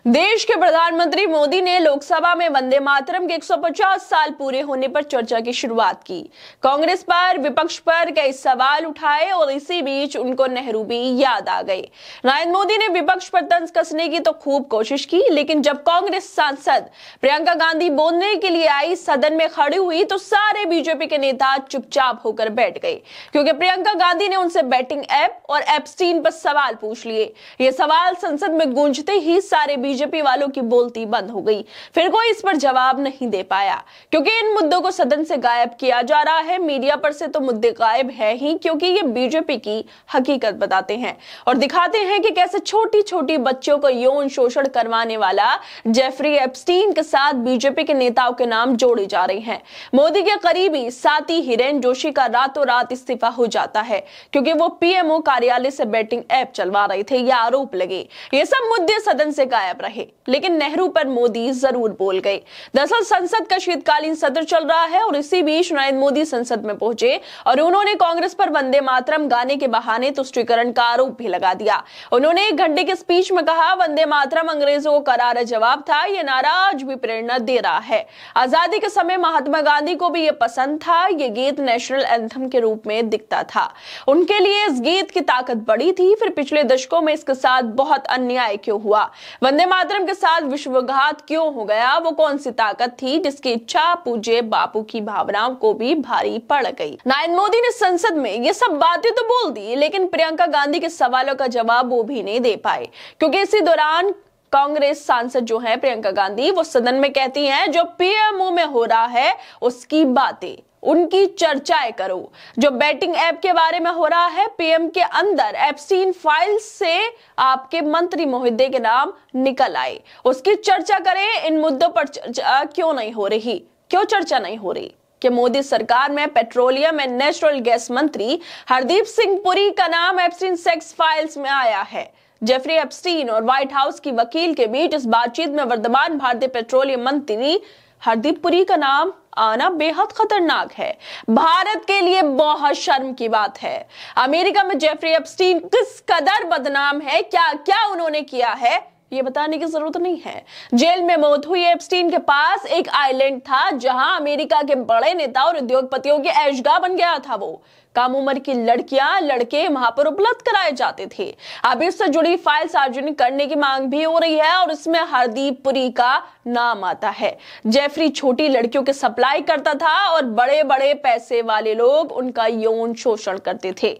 देश के प्रधानमंत्री मोदी ने लोकसभा में वंदे मातरम के 150 साल पूरे होने पर चर्चा की शुरुआत की। कांग्रेस पर, विपक्ष पर कई सवाल उठाए और इसी बीच उनको नेहरू भी याद आ गए। नरेंद्र मोदी ने विपक्ष पर तंज कसने की तो खूब कोशिश की, लेकिन जब कांग्रेस सांसद प्रियंका गांधी बोलने के लिए आई, सदन में खड़ी हुई तो सारे बीजेपी के नेता चुपचाप होकर बैठ गए, क्योंकि प्रियंका गांधी ने उनसे बैटिंग ऐप और एप्स्टीन पर सवाल पूछ लिए। ये सवाल संसद में गूंजते ही सारे बीजेपी वालों की बोलती बंद हो गई। फिर कोई इस पर जवाब नहीं दे पाया, क्योंकि इन मुद्दों को सदन से गायब किया जा रहा है। मीडिया पर से तो मुद्दे गायब है ही, क्योंकि ये बीजेपी की हकीकत बताते हैं और दिखाते हैं कि कैसे छोटी छोटी बच्चों को यौन शोषण करवाने वाला जेफरी एप्स्टीन के साथ बीजेपी के नेताओं के नाम जोड़े जा रहे हैं। मोदी के करीबी साथी हिरेन जोशी का रातों रात इस्तीफा हो जाता है, क्योंकि वो पीएमओ कार्यालय से बैटिंग ऐप चलवा रहे थे, यह आरोप लगे। ये सब मुद्दे सदन से गायब रहे, लेकिन नेहरू पर मोदी जरूर बोल गए। दरअसल संसद का शीतकालीन सत्र चल रहा है और इसी बीच नरेंद्र मोदी संसद में पहुंचे और उन्होंने कांग्रेस पर वंदे मातरम गाने के बहाने तुष्टीकरण का आरोप भी लगा दिया। उन्होंने 1 घंटे के स्पीच में कहा, वंदे मातरम अंग्रेजों को करारा जवाब था, यह नारा आज भी प्रेरणा दे रहा है। आजादी के समय महात्मा गांधी को भी यह पसंद था। यह गीत नेशनल एंथम के रूप में दिखता था। उनके लिए इस गीत की ताकत बड़ी थी। फिर पिछले दशकों में इसके साथ बहुत अन्याय क्यों हुआ? वंदे मातरम के साथ विश्वासघात क्यों हो गया? वो कौन सी ताकत थी जिसकी इच्छा पूज्य बापू की भावनाओं को भी भारी पड़ गई? नरेंद्र मोदी ने संसद में ये सब बातें तो बोल दी, लेकिन प्रियंका गांधी के सवालों का जवाब वो भी नहीं दे पाए, क्योंकि इसी दौरान कांग्रेस सांसद जो है प्रियंका गांधी, वो सदन में कहती हैं, जो पीएमओ में हो रहा है उसकी बातें, उनकी चर्चाएं करो। जो बैटिंग ऐप के बारे में हो रहा है, पीएम के अंदर एप्स्टीन फाइल से आपके मंत्री महोदय के नाम निकल आए, उसकी चर्चा करें। इन मुद्दों पर चर्चा क्यों नहीं हो रही? क्यों चर्चा नहीं हो रही कि मोदी सरकार में पेट्रोलियम एंड नेचुरल गैस मंत्री हरदीप सिंह पुरी का नाम एप्स्टीन सेक्स फाइल्स में आया है। जेफरी एप्स्टीन और व्हाइट हाउस की वकील के बीच इस बातचीत में वर्तमान भारतीय पेट्रोलियम मंत्री हरदीप पुरी का नाम आना बेहद खतरनाक है। भारत के लिए बहुत शर्म की बात है। अमेरिका में जेफरी एप्स्टीन किस कदर बदनाम है, क्या क्या उन्होंने किया है, ये बताने की जरूरत नहीं है। जेल में मौत हुई एप्स्टीन के पास एक आइलैंड था, जहां अमेरिका के बड़े नेता और उद्योगपतियों की ऐशगाह बन गया था। वो कम उम्र की लड़कियां, लड़के वहां पर उपलब्ध कराए जाते थे। अब इससे जुड़ी फाइल सार्वजनिक करने की मांग भी हो रही है और इसमें हरदीप पुरी का नाम आता है। जेफरी छोटी लड़कियों के सप्लाई करता था और बड़े बड़े पैसे वाले लोग उनका यौन शोषण करते थे।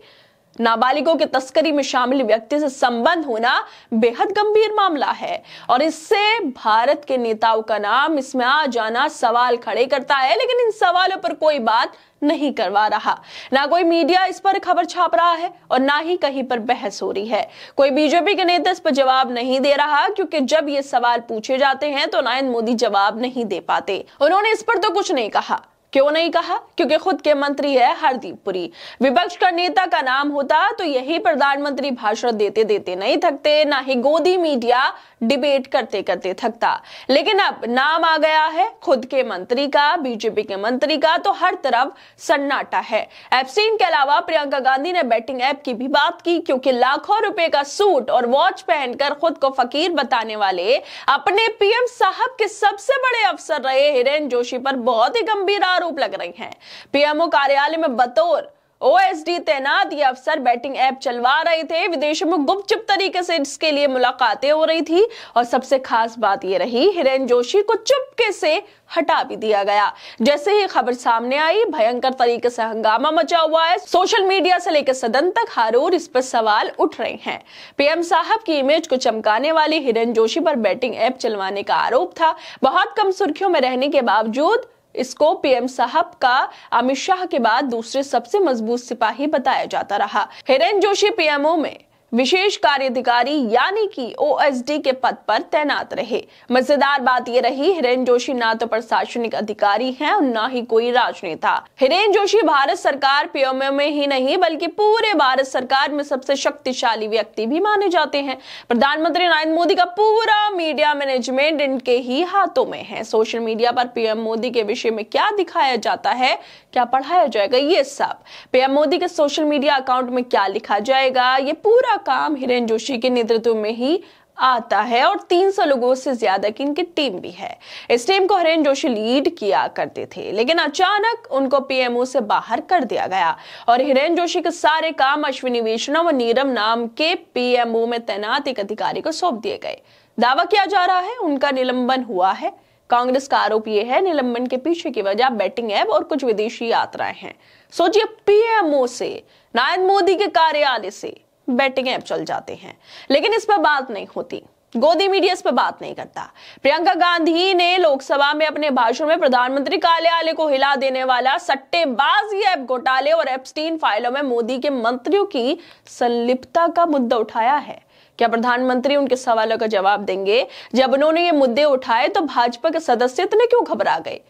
नाबालिगों की तस्करी में शामिल व्यक्ति से संबंध होना बेहद गंभीर मामला है और इससे भारत के नेताओं का नाम इसमें आ जाना सवाल खड़े करता है, लेकिन इन सवालों पर कोई बात नहीं करवा रहा। ना कोई मीडिया इस पर खबर छाप रहा है और ना ही कहीं पर बहस हो रही है। कोई बीजेपी के नेता इस पर जवाब नहीं दे रहा, क्योंकि जब ये सवाल पूछे जाते हैं तो नरेंद्र मोदी जवाब नहीं दे पाते। उन्होंने इस पर तो कुछ नहीं कहा। क्यों नहीं कहा? क्योंकि खुद के मंत्री है हरदीप पुरी। विपक्ष का नेता का नाम होता तो यही प्रधानमंत्री भाषण देते देते नहीं थकते, ना ही गोदी मीडिया डिबेट करते करते थकता। लेकिन अब नाम आ गया है खुद के मंत्री का, बीजेपी के मंत्री का, तो हर तरफ सन्नाटा है। एप्स्टीन के अलावा प्रियंका गांधी ने बैटिंग ऐप की भी बात की, क्योंकि लाखों रुपए का सूट और वॉच पहनकर खुद को फकीर बताने वाले अपने पीएम साहब के सबसे बड़े अफसर रहे हिरेन जोशी पर बहुत ही गंभीर आरोप लग रहे हैं। पीएमओ कार्यालय में बतौर ओएसडी तैनात ये अफसर बैटिंग ऐप चलवा रहे थे। विदेशों में गुपचुप तरीके से इसके लिए मुलाकातें हो रही थी और सबसे खास बात ये रही, हिरेन जोशी को चुपके से हटा भी दिया गया। जैसे ही खबर सामने आई, भयंकर तरीके से हंगामा मचा हुआ है। सोशल मीडिया से लेकर सदन तक हर ओर इस पर सवाल उठ रहे हैं। पीएम साहब की इमेज को चमकाने वाली हिरेन जोशी पर बैटिंग ऐप चलवाने का आरोप था। बहुत कम सुर्खियों में रहने के बावजूद इसको पीएम साहब का अमित शाह के बाद दूसरे सबसे मजबूत सिपाही बताया जाता रहा। हिरेन जोशी पीएमओ में विशेष कार्याधिकारी यानी कि ओएसडी के पद पर तैनात रहे। मजेदार बात यह रही, हिरेन जोशी ना तो प्रशासनिक अधिकारी हैं और ना ही कोई राजनेता। हिरेन जोशी भारत सरकार पीएमओ में ही नहीं बल्कि पूरे भारत सरकार में सबसे शक्तिशाली व्यक्ति भी माने जाते हैं। प्रधानमंत्री नरेंद्र मोदी का पूरा मीडिया मैनेजमेंट इनके ही हाथों में है। सोशल मीडिया पर पीएम मोदी के विषय में क्या दिखाया जाता है, क्या पढ़ाया जाएगा, ये सब पीएम मोदी के सोशल मीडिया अकाउंट में क्या लिखा जाएगा, ये पूरा काम हिरेन जोशी के नेतृत्व में ही आता है और 300 लोगों से ज्यादा की इनकी टीम भी है। इस टीम को हिरेन जोशी लीड किया करते थे, लेकिन अचानक उनको पीएमओ से बाहर कर दिया गया और हिरेन जोशी के सारे काम अश्विनी वैष्णव और नीरम नाम के पीएमओ में तैनात एक अधिकारी को सौंप दिए गए। दावा किया जा रहा है उनका निलंबन हुआ है। कांग्रेस का आरोप यह है निलंबन के पीछे की वजह बैटिंग ऐप और कुछ विदेशी यात्राएं हैं। सोचिए, पीएमओ से नरेंद्र मोदी के कार्यालय से बैटिंग ऐप चल जाते हैं, लेकिन इस पर बात नहीं होती। गोदी मीडिया इस पर बात नहीं करता। प्रियंका गांधी ने लोकसभा में अपने भाषण में प्रधानमंत्री कार्यालय को हिला देने वाला सट्टेबाजी ऐप घोटाले और एप्स्टीन फाइलों में मोदी के मंत्रियों की संलिप्तता का मुद्दा उठाया है। क्या प्रधानमंत्री उनके सवालों का जवाब देंगे? जब उन्होंने ये मुद्दे उठाए तो भाजपा के सदस्य इतने क्यों घबरा गए?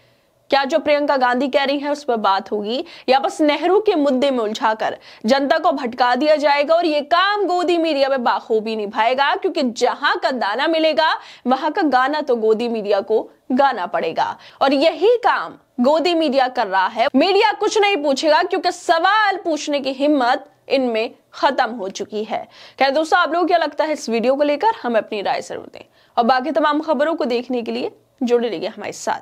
क्या जो प्रियंका गांधी कह रही है उस पर बात होगी, या बस नेहरू के मुद्दे में उलझाकर जनता को भटका दिया जाएगा? और ये काम गोदी मीडिया में बाखूबी निभाएगा, क्योंकि जहां का दाना मिलेगा वहां का गाना तो गोदी मीडिया को गाना पड़ेगा। और यही काम गोदी मीडिया कर रहा है। मीडिया कुछ नहीं पूछेगा, क्योंकि सवाल पूछने की हिम्मत इनमें खत्म हो चुकी है। क्या दोस्तों, आप लोगों को क्या लगता है इस वीडियो को लेकर? हमें अपनी राय जरूर दें और बाकी तमाम खबरों को देखने के लिए जुड़े रहिए हमारे साथ।